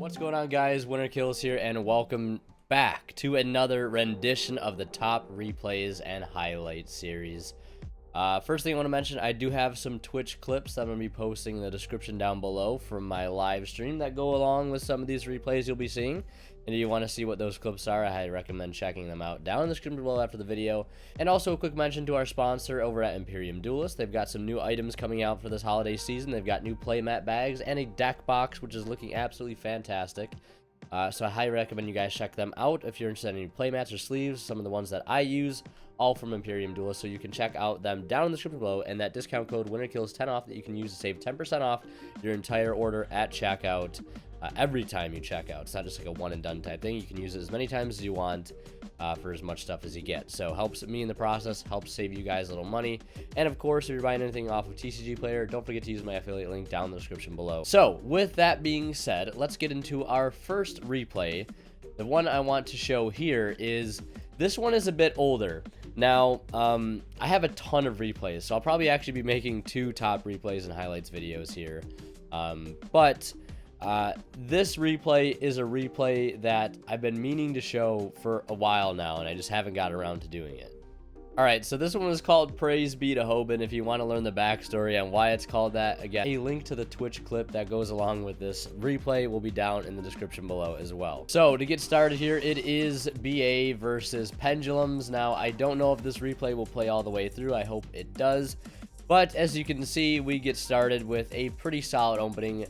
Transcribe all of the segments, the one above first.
What's going on, guys? Winner Kills here, and welcome back to another rendition of the top replays and highlights series. First thing I want to mention, I do have some Twitch clips that I'm going to be posting in the description down below from my live stream that go along with some of these replays you'll be seeing. And if you want to see what those clips are, I highly recommend checking them out down in the description below after the video. And also a quick mention to our sponsor over at Imperium Duelist. They've got some new items coming out for this holiday season. They've got new playmat bags and a deck box, which is looking absolutely fantastic. So I highly recommend you guys check them out if you're interested in any playmats or sleeves. Some of the ones that I use, all from Imperium Duelist, so you can check out them down in the description below, and that discount code WinnerKills10 off that you can use to save 10% off your entire order at checkout. Every time you check out. It's not just like a one and done type thing. You can use it as many times as you want for as much stuff as you get. So helps me in the process, helps save you guys a little money. And of course, if you're buying anything off of TCG Player, don't forget to use my affiliate link down in the description below. So with that being said, let's get into our first replay. The one I want to show here is, this one is a bit older. Now, I have a ton of replays, so I'll probably actually be making 2 top replays and highlights videos here. This replay is a replay that I've been meaning to show for a while now, and I just haven't got around to doing it. Alright, so this one was called Praise Be to Hoban. If you want to learn the backstory on why it's called that, again, a link to the Twitch clip that goes along with this replay will be down in the description below as well. So, to get started here, it is BA versus Pendulums. Now, I don't know if this replay will play all the way through. I hope it does. But, as you can see, we get started with a pretty solid opening.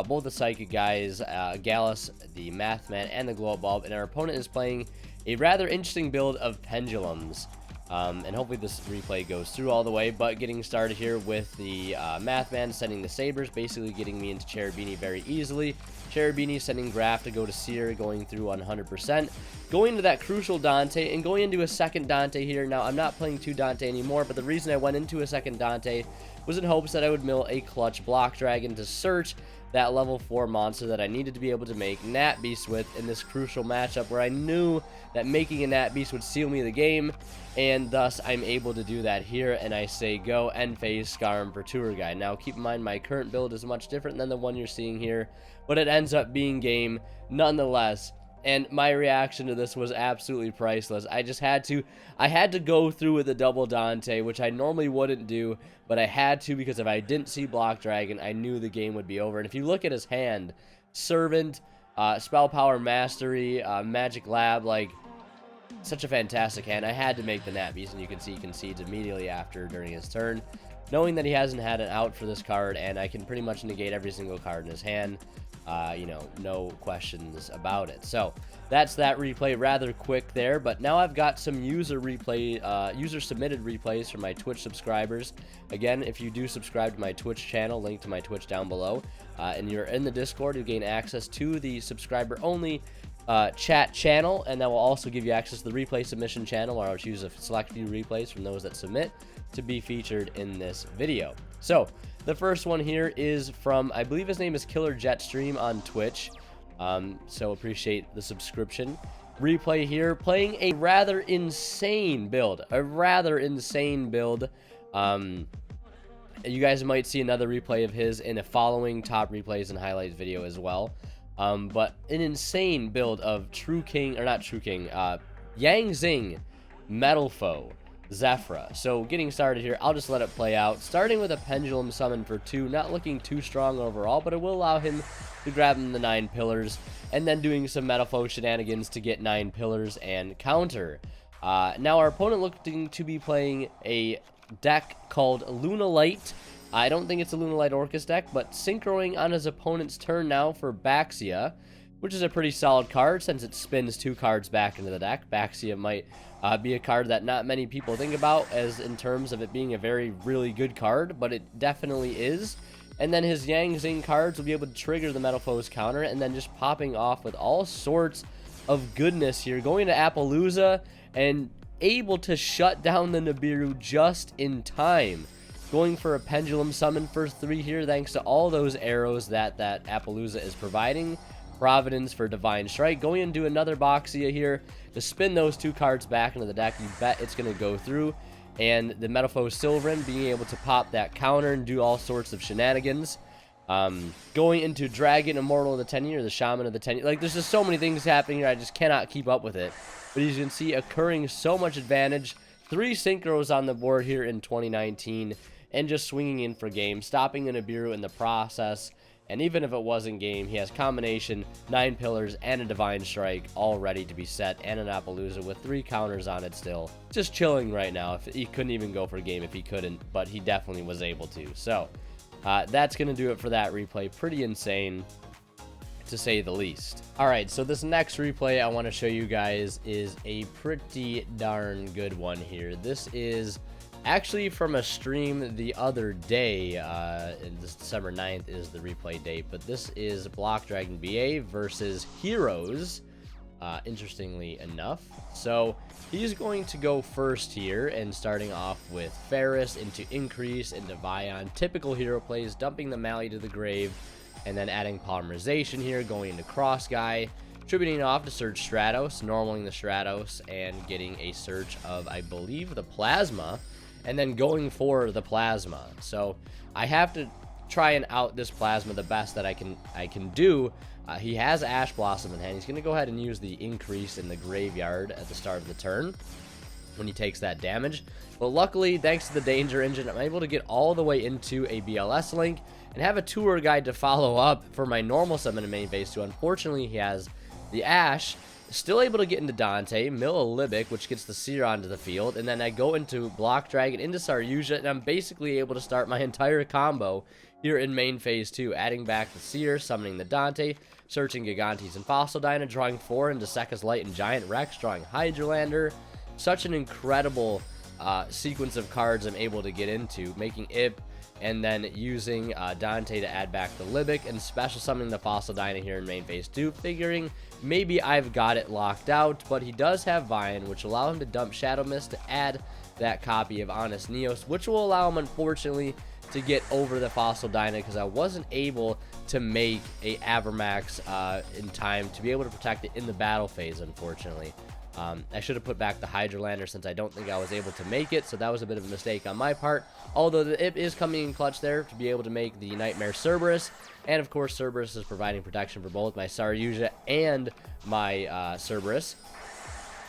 Both the Psychic guys, Gallus, the Mathman, and the Glow Bulb, and our opponent is playing a rather interesting build of Pendulums. And hopefully this replay goes through all the way, but getting started here with the Mathman sending the Sabers, basically getting me into Cherubini very easily. Cherubini sending Graph to go to Seer, going through 100%. Going to that crucial Dante, and going into a second Dante here. Now, I'm not playing 2 Dante anymore, but the reason I went into a second Dante was in hopes that I would mill a clutch Block Dragon to search that level 4 monster that I needed to be able to make Nat Beast with in this crucial matchup, where I knew that making a Nat Beast would seal me the game, and thus I'm able to do that here, and I say go end phase Scarm for Tour Guide. Now keep in mind, my current build is much different than the one you're seeing here, but it ends up being game nonetheless. And my reaction to this was absolutely priceless. I had to go through with a double Dante, which I normally wouldn't do, but I had to, because if I didn't see Block Dragon, I knew the game would be over. And if you look at his hand, Servant, Spell Power Mastery, Magic Lab, like, such a fantastic hand. I had to make the Nat Beast, and you can see he concedes immediately after during his turn, knowing that he hasn't had an out for this card, and I can pretty much negate every single card in his hand. You know, no questions about it. So that's that replay, rather quick there. But now I've got some user submitted replays from my Twitch subscribers. Again, if you do subscribe to my Twitch channel, link to my Twitch down below, and you're in the Discord, you gain access to the subscriber only chat channel, and that will also give you access to the replay submission channel, where I'll choose a select few replays from those that submit to be featured in this video. So the first one here is from, I believe his name is Killer Jetstream on Twitch. So appreciate the subscription. Replay here, playing a rather insane build. You guys might see another replay of his in a following top replays and highlights video as well. But an insane build of Yangzing, Metalfoe, Zefra. So getting started here, I'll just let it play out. Starting with a Pendulum summon for 2, not looking too strong overall, but it will allow him to grab him the 9 pillars, and then doing some Metafoe shenanigans to get 9 pillars and counter. Now our opponent looking to be playing a deck called Lunalight. I don't think it's a Lunalight Orcus deck, but synchroing on his opponent's turn now for Baxia, which is a pretty solid card since it spins 2 cards back into the deck. Baxia might be a card that not many people think about as in terms of it being a really good card, but it definitely is. And then his Yangzing cards will be able to trigger the Metafoe's counter, and then just popping off with all sorts of goodness here. Going to Appaloosa and able to shut down the Nibiru just in time. Going for a Pendulum summon for 3 here, thanks to all those arrows that Appaloosa is providing. Providence for Divine Strike. Going into another Boxia here to spin those 2 cards back into the deck. You bet it's going to go through. And the Metafoe Silverin being able to pop that counter and do all sorts of shenanigans. Going into Dragon, Immortal of the Tenyi, or the Shaman of the Tenyi. Like, there's just so many things happening here, I just cannot keep up with it. But as you can see, occurring so much advantage. 3 synchros on the board here in 2019, and just swinging in for game, stopping a Nibiru in the process. And even if it wasn't game, he has combination, 9 pillars, and a Divine Strike all ready to be set, and an Appaloosa with 3 counters on it still. Just chilling right now. If he couldn't even go for game if he couldn't, but he definitely was able to. So, that's going to do it for that replay. Pretty insane, to say the least. Alright, so this next replay I want to show you guys is a pretty darn good one here. This is actually from a stream the other day, and this December 9th is the replay date, but this is Block Dragon BA versus Heroes, interestingly enough. So he's going to go first here, and starting off with Ferris into Increase, into Vion. Typical hero plays, dumping the Mally to the grave, and then adding Polymerization here, going into Cross Guy, tributing off to Surge Stratos, normaling the Stratos, and getting a search of, I believe, the Plasma, and then going for the Plasma. So I have to try and out this Plasma the best that I can do. He has Ash Blossom in hand. He's going to go ahead and use the Increase in the Graveyard at the start of the turn when he takes that damage. But luckily, thanks to the Danger Engine, I'm able to get all the way into a BLS link and have a tour guide to follow up for my normal summon in main phase 2. Unfortunately, he has the Ash. Still able to get into Dante, mill a Libic, which gets the Seer onto the field, and then I go into Block Dragon, into Saryuja, and I'm basically able to start my entire combo here in main phase 2, adding back the Seer, summoning the Dante, searching Gigantes and Fossil Dyna, drawing 4 into Sekka's Light and Giant Rex, drawing Hydralander. Such an incredible sequence of cards I'm able to get into, making Ip, and then using Dante to add back the Libic, and special summoning the Fossil Dyna here in main phase 2, figuring maybe I've got it locked out. But he does have Vion, which will allow him to dump Shadow Mist to add that copy of Honest Neos, which will allow him, unfortunately, to get over the Fossil Dyna, because I wasn't able to make a Avermax in time to be able to protect it in the battle phase, unfortunately. I should have put back the Hydralander, since I don't think I was able to make it, so that was a bit of a mistake on my part. Although the Ip is coming in clutch there to be able to make the Nightmare Cerberus, and of course Cerberus is providing protection for both my Saryuja and my Cerberus.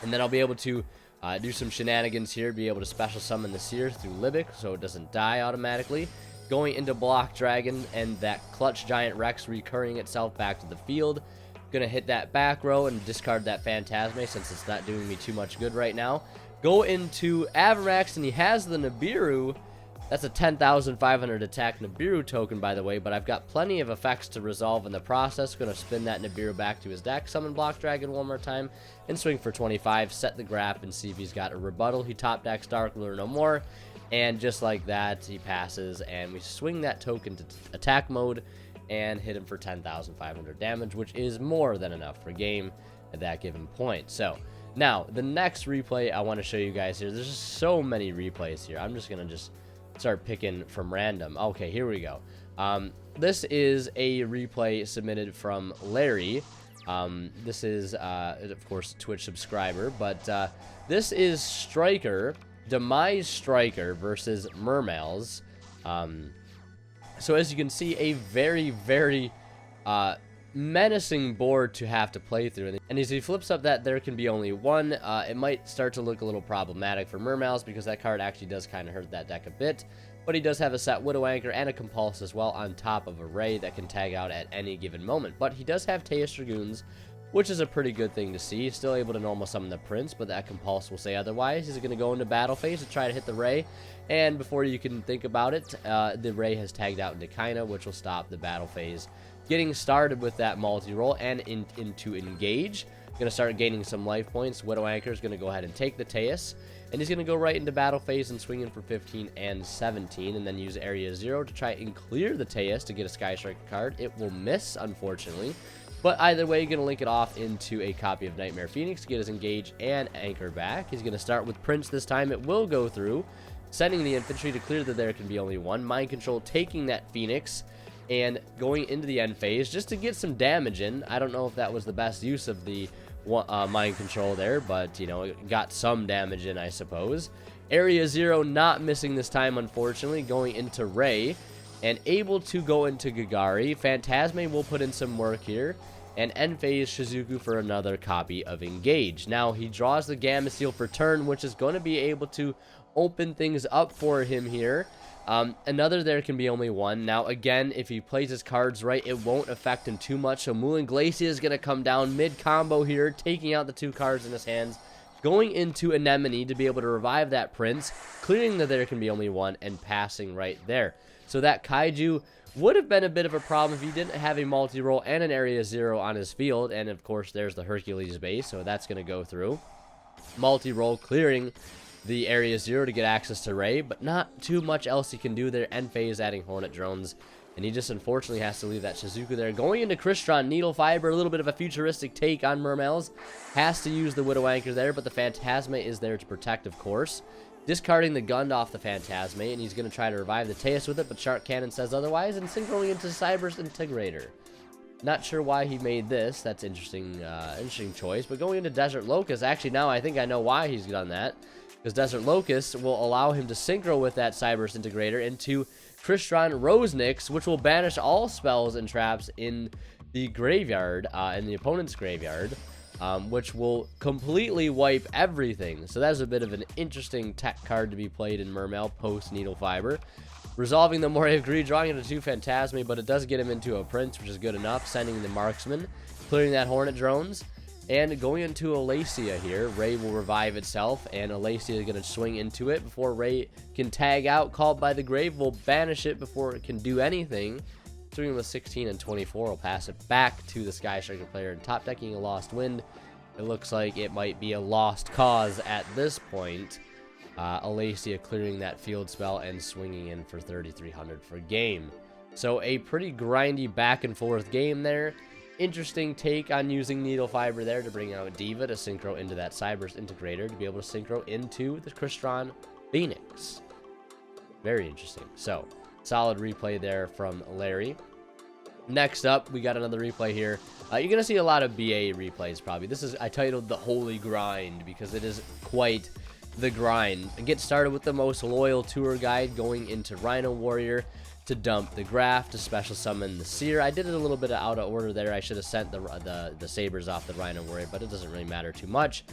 And then I'll be able to do some shenanigans here, be able to special summon the Seer through Libic so it doesn't die automatically. Going into Block Dragon, and that clutch Giant Rex recurring itself back to the field. Gonna hit that back row and discard that Phantasme, since it's not doing me too much good right now. Go into Avermax, and he has the Nibiru. That's a 10,500 attack Nibiru token, by the way, but I've got plenty of effects to resolve in the process. Gonna spin that Nibiru back to his deck, summon Block Dragon one more time, and swing for 25, set the graph, and see if he's got a rebuttal. He top decks Dark Ruler no more, and just like that, he passes, and we swing that token to attack mode, and hit him for 10,500 damage, which is more than enough for game at that given point. So now the next replay I want to show you guys here, there's just so many replays here. I'm just gonna start picking from random. Okay, here we go. This is a replay submitted from Larry. This is of course a Twitch subscriber, but this is Striker, Demise Striker versus Mermails. So as you can see, a very, very menacing board to have to play through. And as he flips up that there can be only one, it might start to look a little problematic for Mermails, because that card actually does kind of hurt that deck a bit. But he does have a set Widow Anchor and a Compulse as well on top of a Ray that can tag out at any given moment. But he does have Teus Dragoons, which is a pretty good thing to see. He's still able to normal summon the Prince, but that Compulse will say otherwise. He's going to go into battle phase to try to hit the Ray, and before you can think about it, the Ray has tagged out into Kaina, which will stop the battle phase. Getting started with that multi-roll and into Engage. Going to start gaining some life points. Widow Anchor is going to go ahead and take the Teus, and he's going to go right into battle phase and swing in for 15 and 17, and then use Area 0 to try and clear the Teus to get a Sky Striker card. It will miss, unfortunately. But either way, you're going to link it off into a copy of Nightmare Phoenix to get his Engage and Anchor back. He's going to start with Prince this time. It will go through, sending the infantry to clear that there can be only one. Mind Control taking that Phoenix and going into the end phase just to get some damage in. I don't know if that was the best use of the Mind Control there, but, you know, it got some damage in, I suppose. Area 0 not missing this time, unfortunately, going into Ray. and able to go into Gagari. Phantasme will put in some work here, and end phase Shizuku for another copy of Engage. Now he draws the Gamma Seal for turn, which is going to be able to open things up for him here. Another there can be only one. Now again, if he plays his cards right, it won't affect him too much. So Mulan Glacia is going to come down mid combo here, taking out the 2 cards in his hands, going into Anemone to be able to revive that Prince, clearing the there can be only one, and passing right there. So that Kaiju would have been a bit of a problem if he didn't have a multi-roll and an area 0 on his field. And of course there's the Hercules base, so that's going to go through. Multi-roll clearing the area 0 to get access to Ray, but not too much else he can do there. End phase adding Hornet drones, and he just unfortunately has to leave that Shizuku there. Going into Crystron, Needle Fiber, a little bit of a futuristic take on Mermails. Has to use the Widow Anchor there, but the Phantasme is there to protect, of course. Discarding the gun off the Phantasme, and he's going to try to revive the Teus with it, but Shark Cannon says otherwise, and synchroning into Cyber's Integrator. Not sure why he made this. That's interesting choice. But going into Desert Locust, actually now I think I know why he's done that. Because Desert Locust will allow him to synchro with that Cyber's Integrator into Crystron Rosenix, which will banish all spells and traps in the graveyard, in the opponent's graveyard. Which will completely wipe everything. So that's a bit of an interesting tech card to be played in Mermail post Needle Fiber. Resolving the Moray of Greed, drawing into 2 Phantasme, but it does get him into a Prince, which is good enough. Sending the Marksman, clearing that Hornet drones, and going into Alacia here. Ray will revive itself, and Alacia is going to swing into it before Ray can tag out. Called by the Grave will banish it before it can do anything. Swinging with 16 and 24 will pass it back to the Sky Striker player, and top decking a Lost Wind. It looks like it might be a lost cause at this point. Alacia clearing that field spell and swinging in for 3,300 for game. So a pretty grindy back and forth game there. Interesting take on using Needle Fiber there to bring out Diva to synchro into that Cyber's Integrator to be able to synchro into the Crystron Phoenix. Very interesting. So solid replay there from Larry. Next up, we got another replay here. You're going to see a lot of BA replays probably. This is, I titled the Holy Grind because it is quite the grind. Get started with the most loyal tour guide, going into Rhino Warrior to dump the Graph, to special summon the Seer. I did it a little bit out of order there. I should have sent the Sabers off the Rhino Warrior, but it doesn't really matter too much.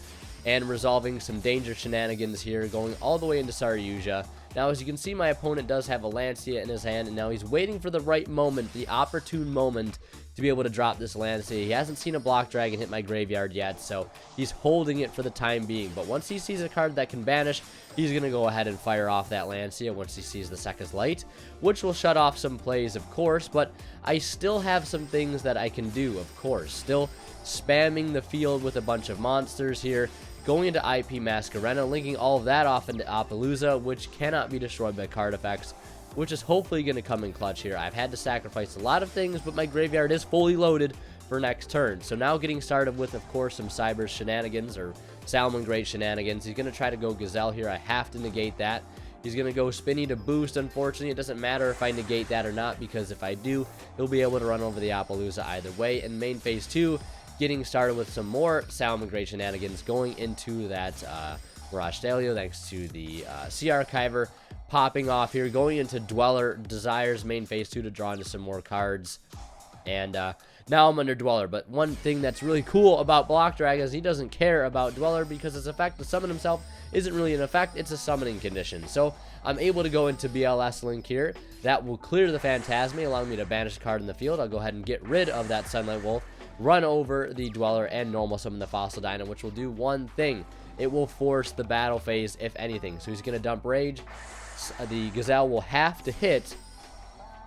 And resolving some danger shenanigans here, going all the way into Saryuja. Now, as you can see, my opponent does have a Lancia in his hand, and now he's waiting for the right moment, the opportune moment, to be able to drop this Lancia. He hasn't seen a Block Dragon hit my graveyard yet, so he's holding it for the time being. But once he sees a card that can banish, he's going to go ahead and fire off that Lancia once he sees the Sekka's Light, which will shut off some plays, of course, but I still have some things that I can do, of course. Still spamming the field with a bunch of monsters here, going into IP Masquerena, linking all of that off into Appaloosa, which cannot be destroyed by card effects, which is hopefully going to come in clutch here. I've had to sacrifice a lot of things, but my graveyard is fully loaded for next turn. So now getting started with, of course, some Cyber shenanigans, or Salmon Great shenanigans. He's going to try to go Gazelle here. I have to negate that. He's going to go Spinny to boost. Unfortunately, it doesn't matter if I negate that or not, because if I do, he'll be able to run over the Appaloosa either way. In main phase 2, getting started with some more Salmon Great shenanigans, going into that Mirage Stalio thanks to the Sea Archiver, popping off here, going into Dweller Desires main phase 2 to draw into some more cards. And now I'm under Dweller, but one thing that's really cool about Block Dragon is he doesn't care about Dweller, because his effect to summon himself isn't really an effect, it's a summoning condition. So I'm able to go into BLS Link here. That will clear the Phantasme, allowing me to banish a card in the field. I'll go ahead and get rid of that Sunlight Wolf, run over the Dweller, and normal summon the Fossil Dino, which will do one thing. It will force the battle phase, if anything. So he's going to dump Rage. The Gazelle will have to hit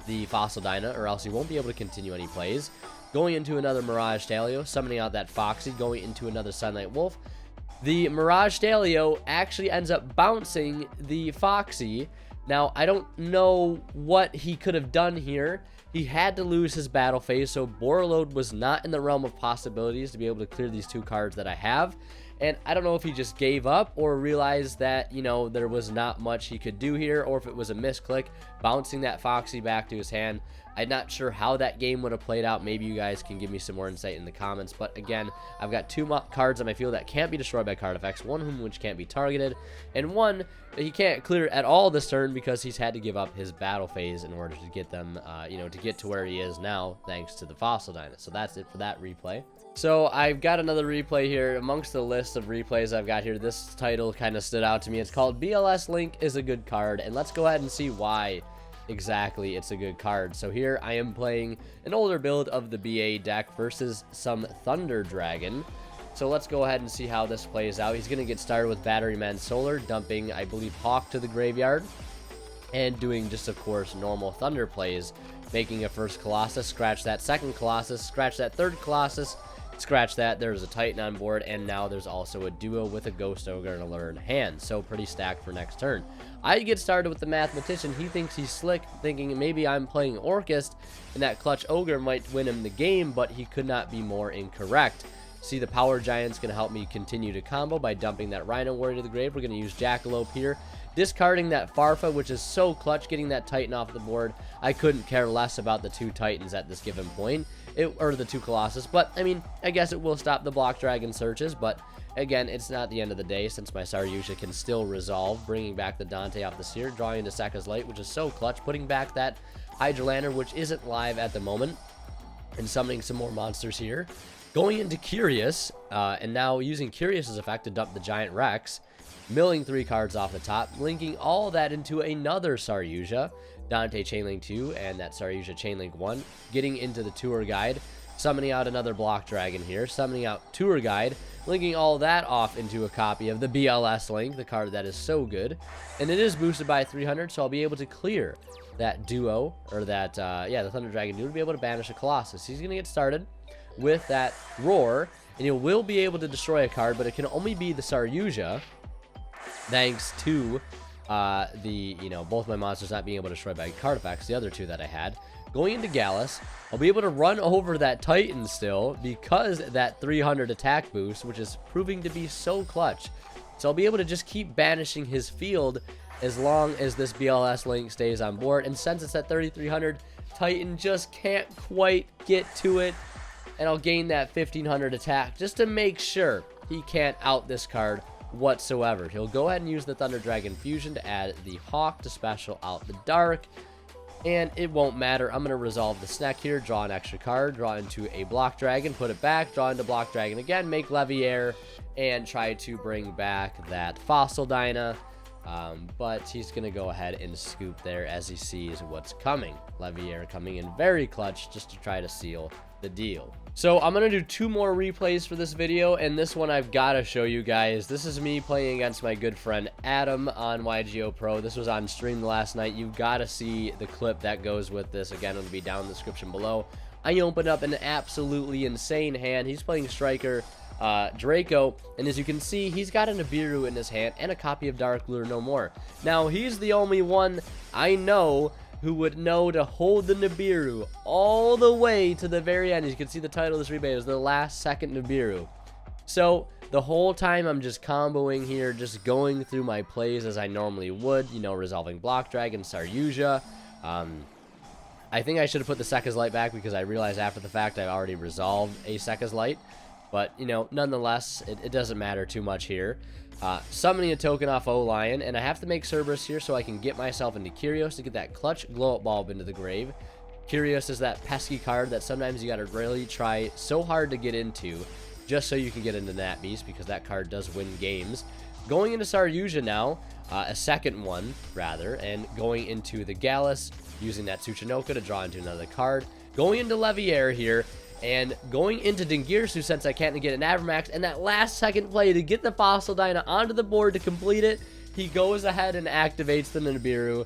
the Fossil Dino, or else he won't be able to continue any plays. Going into another Mirage Stalio, summoning out that Foxy, going into another Sunlight Wolf. The Mirage Stalio actually ends up bouncing the Foxy. Now, I don't know what he could have done here. He had to lose his battle phase, so Borreload was not in the realm of possibilities to be able to clear these 2 cards that I have. And I don't know if he just gave up or realized that, you know, there was not much he could do here, or if it was a misclick. bouncing that Foxy back to his hand. I'm not sure how that game would have played out. Maybe you guys can give me some more insight in the comments. But again, I've got 2 cards on my field that can't be destroyed by card effects, one of them which can't be targeted, and one that he can't clear at all this turn because he's had to give up his battle phase in order to get them, you know, to get to where he is now, thanks to the Fossil Dyna. So that's it for that replay. So I've got another replay here. Amongst the list of replays I've got here, this title kind of stood out to me. It's called BLS Link is a good card, and let's go ahead and see why exactly it's a good card. So here I am playing an older build of the BA deck versus some Thunder Dragon. So let's go ahead and see how this plays out. He's going to get started with Battery Man Solar, dumping, I believe, Hawk to the graveyard, and doing just, of course, normal Thunder plays, making a first Colossus, scratch that second Colossus, scratch that third Colossus, scratch that. There's a Titan on board, and now there's also a duo with a Ghost Ogre and a Lure in hand. So pretty stacked for next turn. I get started with the Mathematician. He thinks he's slick, thinking maybe I'm playing Orchest, and that Clutch Ogre might win him the game, but he could not be more incorrect. See, the Power Giant's going to help me continue to combo by dumping that Rhino Warrior to the grave. We're going to use Jackalope here, discarding that Farfa, which is so clutch, getting that Titan off the board. I couldn't care less about the 2 Titans at this given point, or the 2 Colossus, but I mean, I guess it will stop the Block Dragon searches, but again, it's not the end of the day since my Saryuja can still resolve, bringing back the Dante off the Seer, drawing into Sekka's Light, which is so clutch, putting back that Hydra Lantern, which isn't live at the moment, and summoning some more monsters here. Going into Curious, and now using Curious's effect to dump the Giant Rex, milling 3 cards off the top, linking all that into another Saryuja, Dante Chainlink 2, and that Saryuja Chainlink 1, getting into the Tour Guide, summoning out another Block Dragon here, summoning out Tour Guide, linking all that off into a copy of the BLS Link, the card that is so good, and it is boosted by 300, so I'll be able to clear that duo, or that, yeah, the Thunder Dragon duo, to be able to banish a Colossus. He's going to get started with that Roar, and you will be able to destroy a card, but it can only be the Saryuja, thanks to both my monsters not being able to destroy by card effects, the other 2 that I had. Going into Gallus, I'll be able to run over that Titan still because that 300 attack boost, which is proving to be so clutch. So I'll be able to just keep banishing his field as long as this BLS Link stays on board. And since it's at 3300, Titan just can't quite get to it. And I'll gain that 1500 attack just to make sure he can't out this card whatsoever. He'll go ahead and use the Thunder Dragon Fusion to add the Hawk to special out the Dark. And it won't matter. I'm going to resolve the Sneck here, draw an extra card, draw into a Block Dragon, put it back, draw into Block Dragon again, make Leviair, and try to bring back that Fossil Dyna. But he's going to go ahead and scoop there as he sees what's coming. Leviair coming in very clutch just to try to seal the deal. So I'm going to do 2 more replays for this video, and this one I've got to show you guys. This is me playing against my good friend Adam on YGOpro. This was on stream last night. You've got to see the clip that goes with this. Again, it'll be down in the description below. I opened up an absolutely insane hand. He's playing Striker Draco, and as you can see, he's got a Nibiru in his hand and a copy of Dark Lure No More. Now, he's the only one I know who would know to hold the Nibiru all the way to the very end. As you can see, the title of this replay is the last second Nibiru. So the whole time I'm just comboing here, just going through my plays as I normally would, you know, resolving Block Dragon, Saryuja. I think I should have put the Sekka's Light back because I realized after the fact I've already resolved a Sekka's Light. But, you know, nonetheless, it doesn't matter too much here. Summoning a token off O-Lion, and I have to make Cerberus here so I can get myself into Curios to get that clutch Glow-Up Bulb into the grave. Curios is that pesky card that sometimes you gotta really try so hard to get into just so you can get into Nat Beast, because that card does win games. Going into Saryuja now, a second one, rather, and going into the Gallus, using that Tsuchinoka to draw into another card. Going into Leviair here, and going into Dingirsu since I can't get an Avermax, and that last second play to get the Fossil Dyna onto the board to complete it, he goes ahead and activates the Nibiru,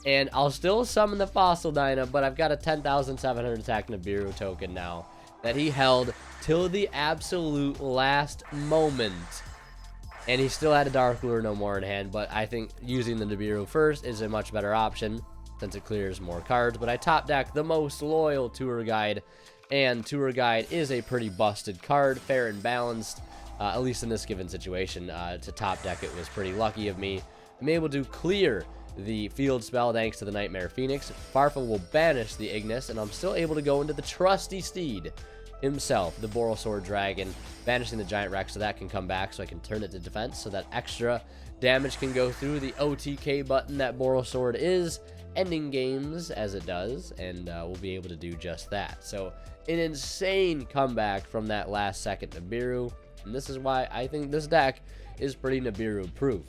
and I'll still summon the Fossil Dyna, but I've got a 10,700 attack Nibiru token now that he held till the absolute last moment, and he still had a Dark Lure No More in hand, but I think using the Nibiru first is a much better option since it clears more cards. But I top deck the most loyal Tour Guide, and Tour Guide is a pretty busted card, fair and balanced, at least in this given situation. To top deck it was pretty lucky of me. I'm able to clear the field spell thanks to the Nightmare Phoenix. Farfa will banish the Ignis, and I'm still able to go into the trusty steed himself, the Borosaur Dragon, banishing the Giant Rex so that can come back, so I can turn it to defense, so that extra damage can go through the OTK button that Borosaur is, ending games as it does, and we'll be able to do just that. So an insane comeback from that last second Nibiru, and this is why I think this deck is pretty Nibiru proof,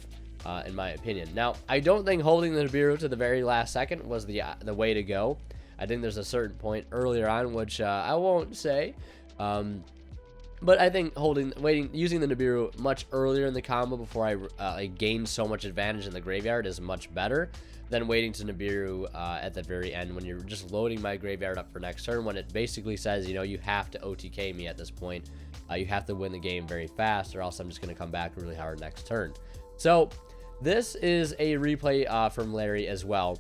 in my opinion. Now, I don't think holding the Nibiru to the very last second was the way to go. I think there's a certain point earlier on, which I won't say, but I think using the Nibiru much earlier in the combo before I gain so much advantage in the graveyard is much better than waiting to Nibiru at the very end when you're just loading my graveyard up for next turn, when it basically says, you know, you have to OTK me at this point. You have to win the game very fast, or else I'm just going to come back really hard next turn. So this is a replay from Larry as well.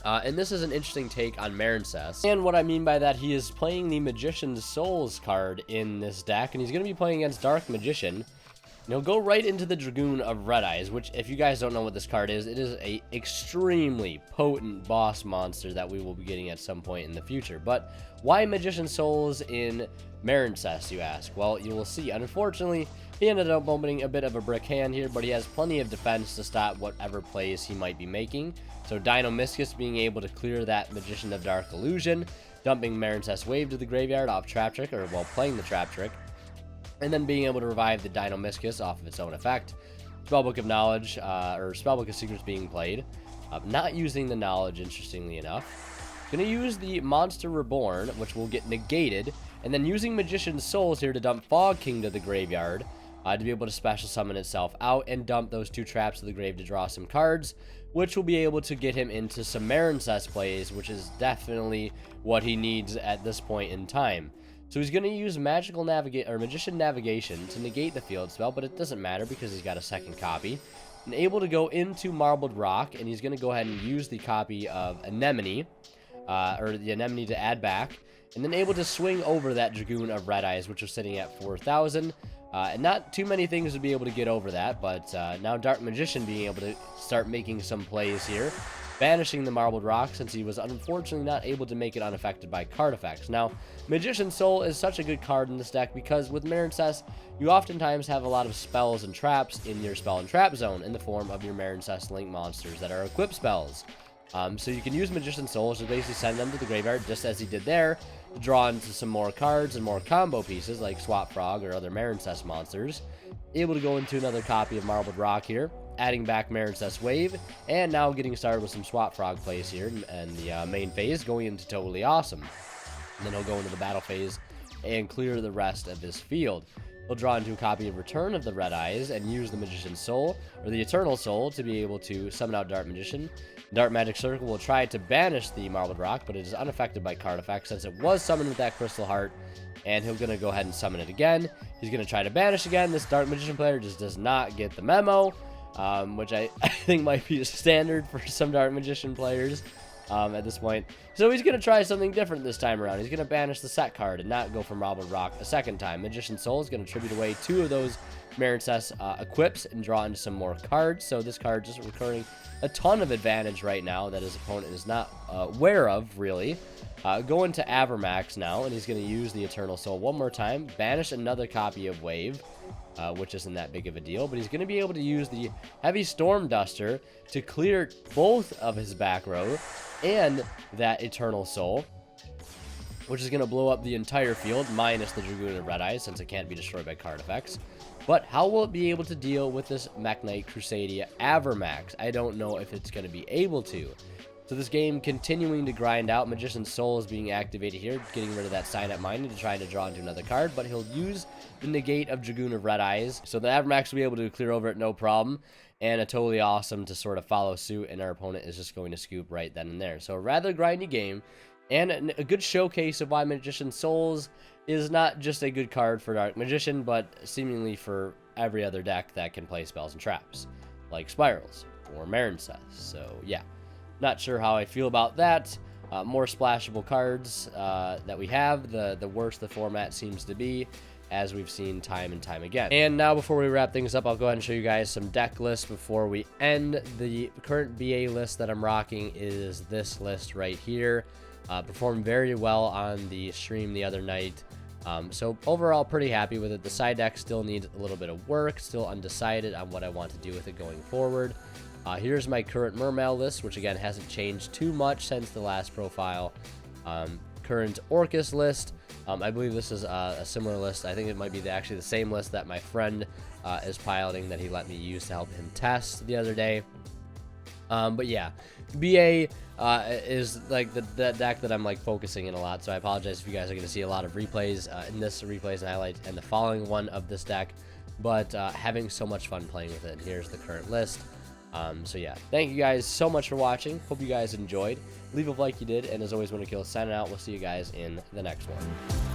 And this is an interesting take on Marincess. And what I mean by that, he is playing the Magician's Souls card in this deck, and he's going to be playing against Dark Magician. And he'll go right into the Dragoon of Red Eyes, which, if you guys don't know what this card is, it is a extremely potent boss monster that we will be getting at some point in the future. But why Magician's Souls in Marincess, you ask? Well, you will see. Unfortunately, he ended up opening a bit of a brick hand here, but he has plenty of defense to stop whatever plays he might be making. So Dinomischus being able to clear that Magician of Dark Illusion, dumping Marincess Wave to the graveyard off Trap Trick, or while playing the Trap Trick, and then being able to revive the Dinomischus off of its own effect. Spellbook of Knowledge, or Spellbook of Secrets being played. Not using the Knowledge, interestingly enough. Going to use the Monster Reborn, which will get negated, and then using Magician's Souls here to dump Fog King to the graveyard, to be able to special summon itself out and dump those 2 traps to the grave to draw some cards, which will be able to get him into some Marincess plays, which is definitely what he needs at this point in time. So he's going to use Magician Navigation to negate the field spell, but it doesn't matter because he's got a second copy. And able to go into Marbled Rock, and he's going to go ahead and use the copy of Anemone, or the Anemone to add back, and then able to swing over that Dragoon of Red Eyes, which was sitting at 4,000. And not too many things would be able to get over that, but now Dark Magician being able to start making some plays here, banishing the Marbled Rock since he was unfortunately not able to make it unaffected by card effects. Now, Magician's Soul is such a good card in this deck because with Marincess, you oftentimes have a lot of spells and traps in your spell and trap zone in the form of your Marincess Link monsters that are equip spells. So you can use Magician's Soul to basically send them to the graveyard, just as he did there, to draw into some more cards and more combo pieces like Swap Frog or other Marincess monsters. Able to go into another copy of Marbled Rock here, adding back Marincess Wave, and now getting started with some Swap Frog plays here, and the main phase going into Totally Awesome. And then he'll go into the battle phase and clear the rest of his field. He'll draw into a copy of Return of the Red Eyes and use the Magician's Soul, or the Eternal Soul, to be able to summon out Dark Magician. Dark Magic Circle will try to banish the Marbled Rock, but it is unaffected by card effects since it was summoned with that Crystal Heart, and he's going to go ahead and summon it again. He's going to try to banish again. This Dark Magician player just does not get the memo, which I think might be standard for some Dark Magician players at this point. So he's going to try something different this time around. He's going to banish the set card and not go for Marbled Rock a second time. Magician's Soul is going to tribute away 2 of those Marincess equips and draw into some more cards. So this card just recurring a ton of advantage right now that his opponent is not aware of, really. Going to Avermax now, and he's going to use the Eternal Soul one more time, banish another copy of Wave, which isn't that big of a deal, but he's going to be able to use the Heavy Storm Duster to clear both of his back row and that Eternal Soul, which is going to blow up the entire field, minus the Dragoon of Red Eyes, since it can't be destroyed by card effects. But how will it be able to deal with this Mech Knight Crusadia Avermax? I don't know if it's going to be able to. So this game continuing to grind out. Magician's Soul is being activated here, getting rid of that Signet Mining to try to draw into another card, but he'll use the negate of Dragoon of Red Eyes. So the Avermax will be able to clear over it no problem, and a Totally Awesome to sort of follow suit, and our opponent is just going to scoop right then and there. So a rather grindy game, and a good showcase of why Magician's Souls is not just a good card for Dark Magician, but seemingly for every other deck that can play spells and traps, like Spirals or Marincess. So yeah, not sure how I feel about that. More splashable cards that we have, the worse the format seems to be. as we've seen time and time again. And now before we wrap things up, I'll go ahead and show you guys some deck lists before we end. The current BA list that I'm rocking is this list right here. Performed very well on the stream the other night. So overall, pretty happy with it. The side deck still needs a little bit of work, still undecided on what I want to do with it going forward. Here's my current Mermail list, which again hasn't changed too much since the last profile. Current Orcus list. I believe this is a similar list. I think it might be actually the same list that my friend is piloting that he let me use to help him test the other day. But yeah, BA is like the deck that I'm like focusing in a lot, so I apologize if you guys are going to see a lot of replays in this replays and highlights and the following one of this deck, but having so much fun playing with it. And here's the current list. So yeah, thank you guys so much for watching. Hope you guys enjoyed. Leave a like you did, and as always, when to kill, signing out. We'll see you guys in the next one.